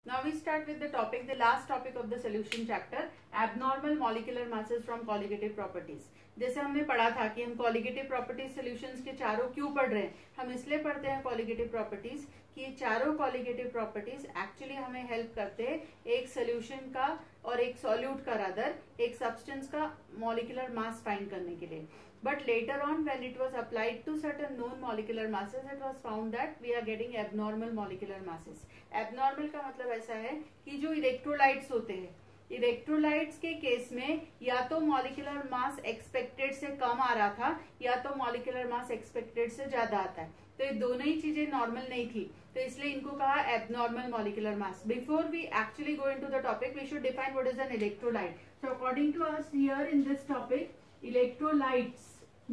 Now we start with the topic, the last topic of the solution chapter, abnormal molecular masses from colligative properties. जैसे हमने पढ़ा था कि हम colligative properties solutions के चारों क्यों पढ़ रहे हैं, हम इसलिए पढ़ते हैं colligative properties कि ये चारों colligative properties actually हमें help करते हैं एक solution का और एक solute का rather एक substance का molecular mass find करने के लिए. But later on when it was applied to certain known molecular masses, it was found that we are getting abnormal molecular masses. Abnormal का मतलब ऐसा है कि जो इलेक्ट्रोलाइट्स होते हैं, इलेक्ट्रोलाइट्स के केस में या तो मॉलिक्यूलर मास एक्सपेक्टेड से कम आ रहा था या तो मॉलिक्यूलर मास एक्सपेक्टेड से ज्यादा आता है. तो ये दोनों ही चीजें नॉर्मल नहीं थी, तो इसलिए इनको कहा abnormal molecular mass. Before we actually go into the topic, we should define what is an electrolyte. So according to us here in this topic, electrolytes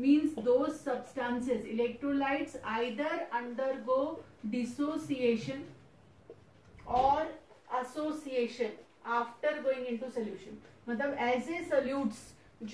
means those substances, electrolytes either undergo dissociation or association after going into solution. मतलब ऐसे solutes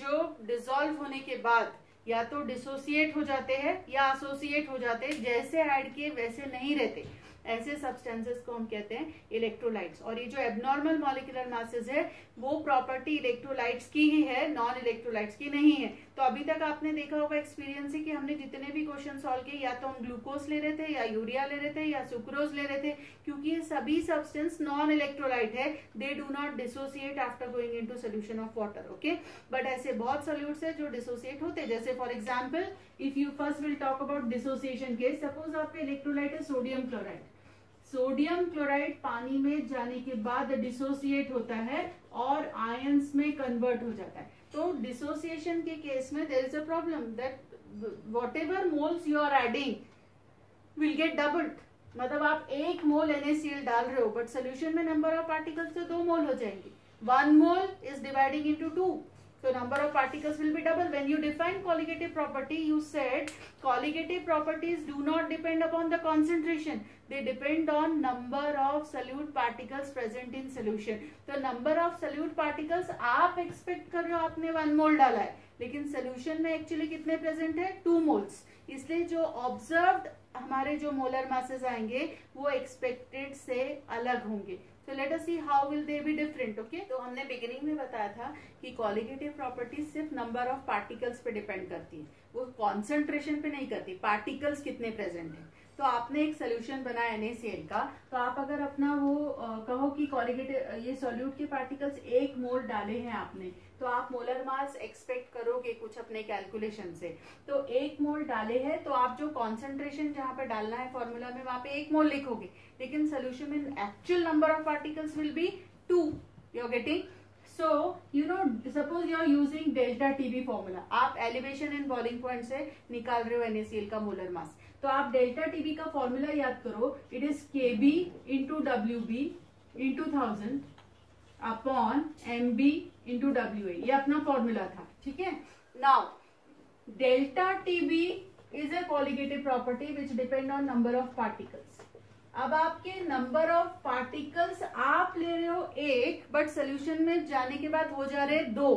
जो dissolve होने के बाद या तो dissociate हो जाते हैं या associate हो जाते हैं, जैसे ऐड किए वैसे नहीं रहते, ऐसे सब्सटेंसेस को हम कहते हैं इलेक्ट्रोलाइट्स. और ये जो एबनॉर्मल मॉलिक्यूलर मासेस है वो प्रॉपर्टी इलेक्ट्रोलाइट्स की ही है, नॉन इलेक्ट्रोलाइट्स की नहीं है. तो अभी तक आपने देखा होगा एक्सपीरियंस से कि हमने जितने भी क्वेश्चन सॉल्व किए या तो हम ग्लूकोज ले रहे थे या यूरिया ले रहे थे या सुक्रोज ले रहे थे, क्योंकि ये सभी सब्सटेंस नॉन इलेक्ट्रोलाइट है. They do not dissociate after going into solution of water. Okay, but ऐसे बहुत सोल्यूट्स है जो डिसोसिएट होते हैं. जैसे for example if you first will talk about dissociation case, suppose आपका इलेक्ट्रोलाइट है सोडियम क्लोराइड. सोडियम क्लोराइड पानी में जाने के बाद डिसोसिएट होता है और आयंस में कन्वर्ट हो जाता है. तो डिसोसिएशन के केस में there is a problem that whatever moles you are adding will get doubled. मतलब आप 1 मोल NaCl डाल रहे हो बट सोल्यूशन में नंबर ऑफ पार्टिकल्स तो 2 मोल हो जाएंगे. 1 mole is dividing into 2, so number of particles will be double. When you define colligative property, you said colligative properties do not depend upon the concentration, they depend on number of solute particles present in solution. तो number of solute particles आप expect कर रहे हो, आपने 1 मोल डाला है, लेकिन solution में actually कितने present है, 2 moles. इसलिए जो observed हमारे जो मोलर मासेस आएंगे वो एक्सपेक्टेड से अलग होंगे. So let us see how will they be different. Okay, तो हमने बिगिनिंग में बताया था कि कॉलिगेटिव प्रॉपर्टीज सिर्फ नंबर ऑफ पार्टिकल्स पे डिपेंड करती है, वो कॉन्सेंट्रेशन पे नहीं करती, पार्टिकल्स कितने प्रेजेंट है. तो आपने एक सोल्यूशन बनाया NaCl का, तो आप अगर अपना वो कहो कि कॉलिगेटिव ये सॉल्यूट के पार्टिकल्स 1 मोल डाले हैं आपने, तो आप मोलर मास एक्सपेक्ट करोगे कुछ अपने कैलकुलेशन से. तो 1 मोल डाले हैं तो आप जो कॉन्सेंट्रेशन जहां पे डालना है फॉर्मूला में वहां पे 1 मोल लिखोगे, लेकिन सोल्यूशन में actual number of particles will be 2. You are getting? So you know, suppose you are using delta TB formula, आप एलिवेशन एंड बॉइलिंग पॉइंट से निकाल रहे हो NaCl का मोलर मास, तो आप डेल्टा TB का फॉर्मूला याद करो. It is Kb into WB into 1000 upon MB into WA. ये अपना फॉर्मूला था, ठीक है. Now delta TB is a colligative property which depend on number of particles. अब आपके नंबर ऑफ पार्टिकल्स आप ले रहे हो 1, बट सोल्यूशन में जाने के बाद हो जा रहे 2.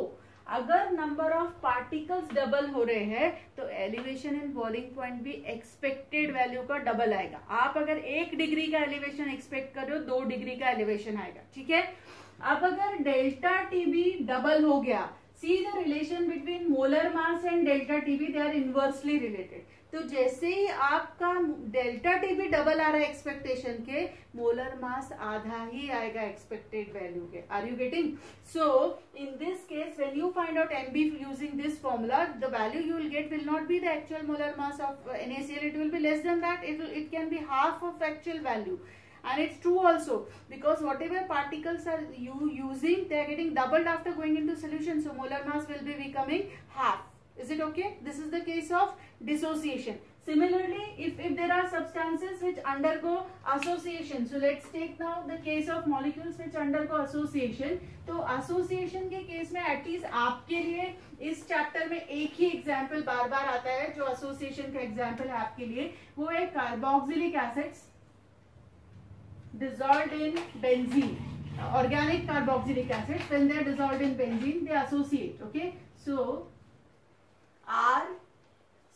अगर नंबर ऑफ पार्टिकल्स डबल हो रहे हैं तो एलिवेशन एंड बॉइलिंग पॉइंट भी एक्सपेक्टेड वैल्यू का डबल आएगा. आप अगर 1 डिग्री का एलिवेशन एक्सपेक्ट कर रहे हो, 2 डिग्री का एलिवेशन आएगा, ठीक है. अब अगर डेल्टा TB डबल हो गया, see the relation between molar mass and delta TB, they are inversely related. तो जैसे ही आपका डेल्टा TB डबल आ रहा है एक्सपेक्टेशन के, मोलर मास आधा ही आएगा एक्सपेक्टेड वैल्यू के. Are you getting? So in this case when you find out MB using this formula, the value you will get will not be the actual molar mass of NaCl, it will be less than that. It can be half of actual value. And it's true also because whatever particles are you using, they are getting doubled after going into solution, so molar mass will be becoming half. Is it okay? This is the case of dissociation. Similarly, if there are substances which undergo association, so let's take now the case of molecules which undergo association. तो association के case में at least आपके लिए इस chapter में एक ही example बार बार आता है जो association का एग्जाम्पल है आपके लिए, वो है carboxylic acids dissolved in benzene, organic carboxylic acids. When they are dissolved in benzene, they associate. Okay, so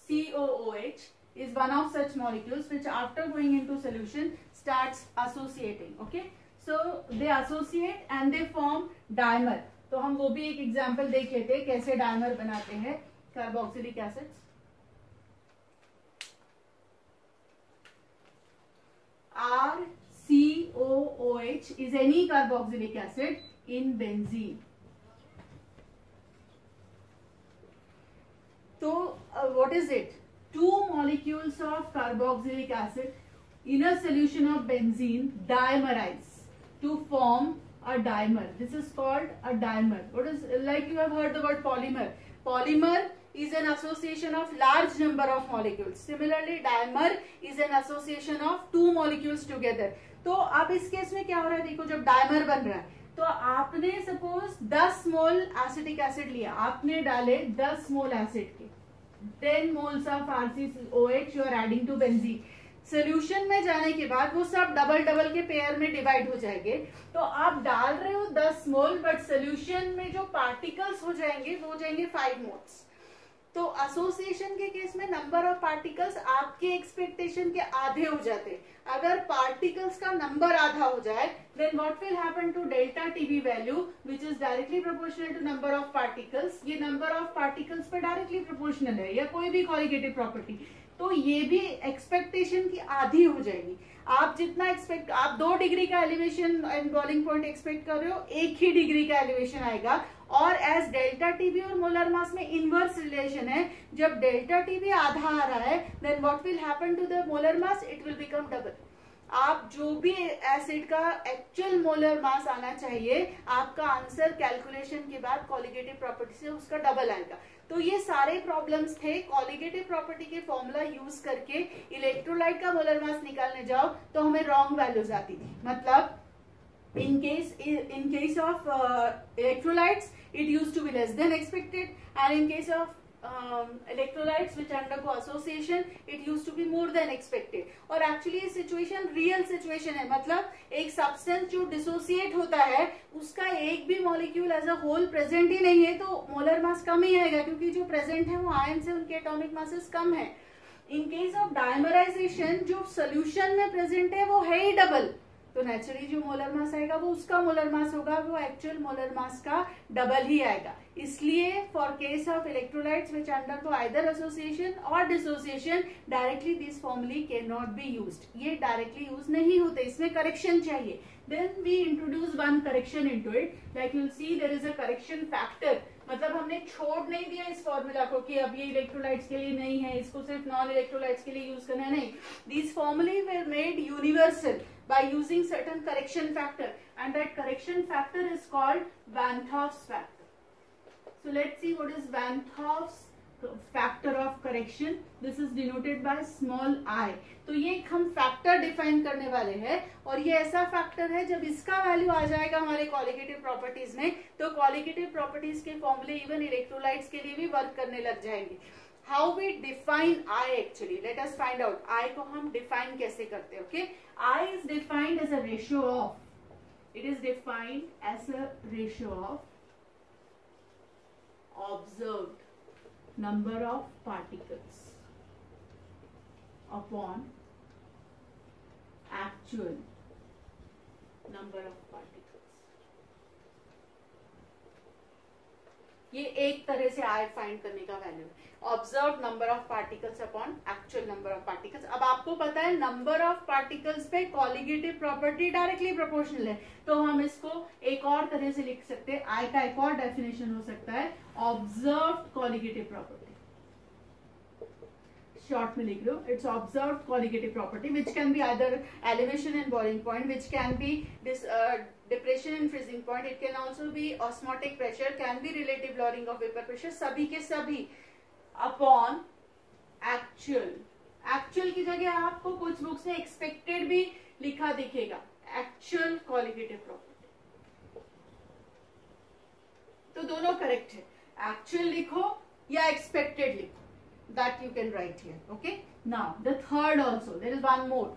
RCOOH is one of such molecules which after going into solution starts associating. Okay, so they associate and they form dimer. तो हम वो भी एक example देख लेते हैं कैसे dimer बनाते हैं carboxylic acids. RCOOH is any carboxylic acid in benzene. So what is it? Two molecules of carboxylic acid in a solution of benzene dimerize to form a dimer. This is called a dimer. What is, like you have heard the word polymer. Polymer is an association of large number of molecules. Similarly, dimer is an association of two molecules together. तो अब इस case में क्या हो रहा है, देखो जब डायमर बन रहा है तो आपने सपोज 10 मोल एसिटिक एसिड लिया, आपने डाले 10 मोल एसिड के, 10 moles of RCOH you are adding to benzene. Solution में जाने के बाद वो सब डबल डबल के पेयर में डिवाइड हो जाएंगे। तो आप डाल रहे हो 10 मोल, बट सोल्यूशन में जो पार्टिकल्स हो जाएंगे वो हो जाएंगे 5 मोल्स। तो एसोसिएशन के केस में नंबर ऑफ पार्टिकल्स आपके एक्सपेक्टेशन के आधे हो जाते हैं। अगर पार्टिकल्स का नंबर आधा हो जाए then what will happen to delta TB value which is directly proportional to number of particles. ये नंबर ऑफ पार्टिकल्स पे डायरेक्टली प्रोपोर्शनल है, या कोई भी कॉलिगेटिव प्रॉपर्टी, तो ये भी एक्सपेक्टेशन की आधी हो जाएगी। आप जितना एक्सपेक्ट, आप 2 डिग्री का elevation and boiling point expect कर रहे हो, 1 ही डिग्री का एलिवेशन आएगा। और एज डेल्टा टीबी और मोलर मास में इनवर्स रिलेशन है, जब डेल्टा टीबी आधा आ रहा है then what will happen to the molar mass, it will become double. आप जो भी एसिड का एक्चुअल मोलर मास आना चाहिए, आपका आंसर कैलकुलेशन के बाद कॉलिगेटिव प्रॉपर्टी से उसका डबल आएगा। तो ये सारे प्रॉब्लम्स थे। कॉलिगेटिव प्रॉपर्टी के फॉर्मूला यूज करके इलेक्ट्रोलाइट का मोलर मास निकालने जाओ तो हमें रॉन्ग वैल्यूज आती थी। मतलब in case of electrolytes it used to be less than expected, and in case of electrolytes which undergo association it used to be more than expected. और actually ये situation real situation है। मतलब एक substance जो dissociate होता है उसका एक भी molecule as a whole present ही नहीं है, तो मोलर मास कम ही आएगा, क्योंकि जो प्रेजेंट है वो आयन से उनके एटॉमिक मासेस कम है। इन केस ऑफ डायमराइजेशन जो सोल्यूशन में प्रेजेंट है वो है ही डबल, तो नेचुरली जो मोलर मास आएगा वो उसका मोलर मास होगा, वो एक्चुअल मोलर मास का डबल ही आएगा। इसलिए for case of electrolytes which undergo either association और डिसोसिएशन डायरेक्टली दिस फॉर्मूले कैन नॉट बी यूज्ड। ये डायरेक्टली यूज नहीं होते, इसमें करेक्शन चाहिए। Then we introduce one correction into it, like you will see there is a correction factor. मतलब हमने छोड़ नहीं दिया इस फॉर्मूला को कि अब ये इलेक्ट्रोलाइट्स के लिए नहीं है, इसको सिर्फ नॉन इलेक्ट्रोलाइट्स के लिए यूज करना है, नहीं। दीज फॉर्मूले were made universal by using certain correction factor, and that correction factor is called Van 't Hoff's factor. So let's see what is Van 't Hoff's factor of correction. This is denoted by small I. तो ये हम factor define करने वाले हैं, और ये ऐसा factor है जब इसका वैल्यू आ जाएगा हमारे कॉलिगेटिव प्रॉपर्टीज में, तो कॉलिगेटिव प्रॉपर्टीज के फॉर्मूले इवन इलेक्ट्रोलाइट्स के लिए भी वर्क करने लग जाएंगे। How we define I actually? Let us find out. I को हम define कैसे करते हैं? Okay? I is defined as a ratio of. It is defined as a ratio of observed number of particles upon actual number of particles. ये एक तरह से I find करने का वैल्यू है। Observe number of particles upon actual number of particles. अब आपको पता है नंबर ऑफ पार्टिकल्स पे कॉलिगेटिव प्रॉपर्टी डायरेक्टली प्रोपोर्शनल है, तो हम इसको एक और तरह से लिख सकते हैं। आई का एक और डेफिनेशन हो सकता है ऑब्जर्व्ड कॉलिगेटिव प्रॉपर्टी। शॉर्ट में लिख लो, it's observed colligative property which can be either elevation and boiling point, which can be depression and freezing point, it can also be osmotic pressure, can be relative lowering of vapor pressure, सभी के सभी upon actual. Actual की जगह आपको कुछ books में expected भी लिखा दिखेगा, एक्चुअल कॉलिगेटिव प्रॉपर्टी। तो दोनों करेक्ट है, एक्चुअल लिखो या एक्सपेक्टेड लिखो, that you can write here. Okay, now the third also, there is one more.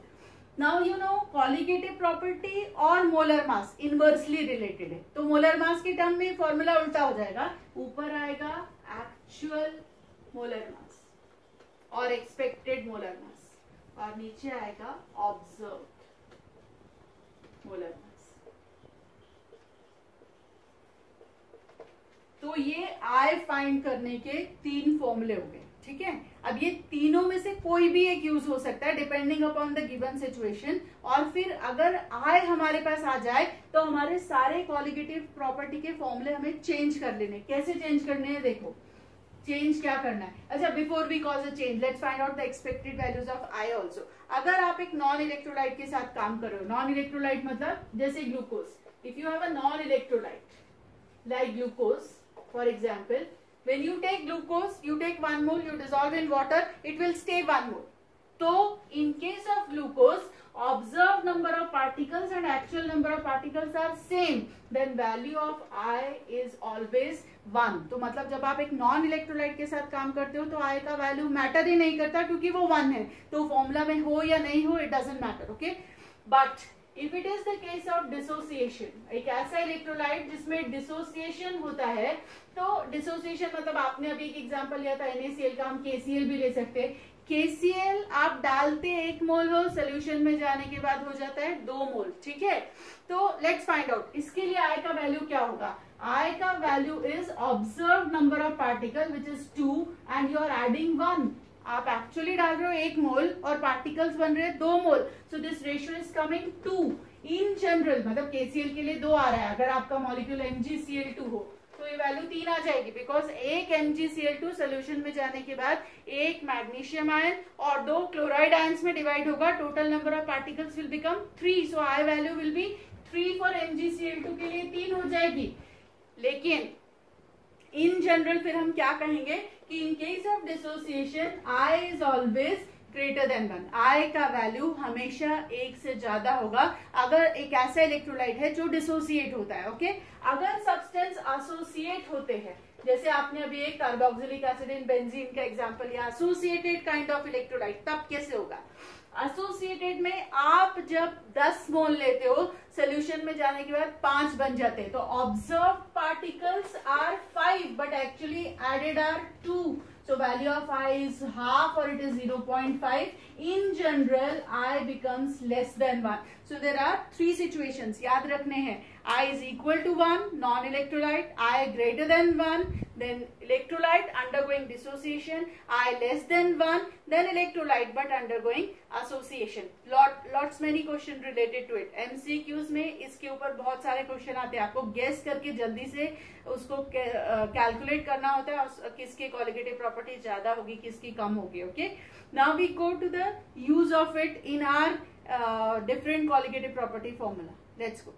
Now you know colligative property और मोलर मास इनवर्सली रिलेटेड है, तो मोलर मास के टर्म में फॉर्मूला उल्टा हो जाएगा, ऊपर आएगा एक्चुअल मोलर मास और एक्सपेक्टेड मोलर मास, और नीचे आएगा ऑब्जर्व्ड मोलर मास। तो ये I फाइंड करने के 3 फॉर्मूले हो गए, ठीक है। अब ये तीनों में से कोई भी एक यूज हो सकता है depending upon the given situation. और फिर अगर I हमारे पास आ जाए तो हमारे सारे कॉलिगेटिव प्रॉपर्टी के फॉर्मूले हमें चेंज कर लेने। कैसे चेंज करने हैं, देखो चेंज क्या करना है। अच्छा, before we cause a change let's find out the expected values of I also. अगर आप एक नॉन इलेक्ट्रोलाइट के साथ काम कर रहे हो, नॉन इलेक्ट्रोलाइट मतलब जैसे glucose, if you have a non electrolyte like glucose for example, when you take glucose, you take 1 mole, you dissolve in water, it will stay 1 mole. So in case of glucose, observed number of particles and actual number of particles are same, then value of I is always 1. तो मतलब जब आप एक non electrolyte के साथ काम करते हो तो I का वैल्यू मैटर ही नहीं करता, क्योंकि वो 1 है। तो फॉर्मूला में हो या नहीं हो, it doesn't matter, okay. But if it is the case of dissociation, एक ऐसा इलेक्ट्रोलाइट जिसमें डिसोसिएशन होता है, तो डिसोसिएशन मतलब आपने अभी एक एग्जांपल लिया था NaCl का, हम KCl भी ले सकते हैं। KCl आप डालते 1 मोल हो, सोल्यूशन में जाने के बाद हो जाता है 2 मोल, ठीक है। तो लेट्स फाइंड आउट, इसके लिए I का वैल्यू क्या होगा। I का value is observe number of particle which is 2 and you are adding 1। आप एक्चुअली डाल रहे हो 1 मोल और पार्टिकल्स बन रहे हैं 2 mole, so this ratio is coming 2 in general. मतलब KCl के लिए 2 आ रहा है, अगर आपका मॉलिक्यूल MgCl2 हो तो ये वैल्यू 3 आ जाएगी, बिकॉज एक MgCl2 सोल्यूशन में जाने के बाद एक मैग्नीशियम आयन और 2 क्लोराइड आयंस में डिवाइड होगा, total number of particles will become 3, so I value will be 3 for MgCl2 के लिए 3 हो जाएगी। लेकिन इन जनरल फिर हम क्या कहेंगे कि in case of dissociation I is always greater than 1। I का वैल्यू हमेशा 1 से ज्यादा होगा अगर एक ऐसा इलेक्ट्रोलाइट है जो डिसोसिएट होता है, ओके। अगर सब्सटेंस एसोसिएट होते हैं, जैसे आपने अभी एक कार्बोक्सिलिक एसिड इन बेंजीन का एग्जांपल लिया, एसोसिएटेड काइंड ऑफ इलेक्ट्रोलाइट, तब कैसे होगा। एसोसिएटेड में आप जब 10 मोल लेते हो, सोल्यूशन में जाने के बाद 5 बन जाते हैं, तो observe particles are 5 but actually added are 2, so value of I is half or it is 0.5. In general I becomes less than 1. So there are 3 situations याद रखने हैं। I is equal to 1, non-electrolyte, I greater than 1, then electrolyte undergoing dissociation, I less than 1, then electrolyte but undergoing association. Lots many question related to it. MCQs में इसके ऊपर बहुत सारे question आते हैं, आपको गेस करके जल्दी से उसको कैलकुलेट करना होता है और किसकी कॉलिगेटिव प्रॉपर्टी ज्यादा होगी, किसकी कम होगी, okay. Now we go to the use of it in our different colligative property formula. Let's go.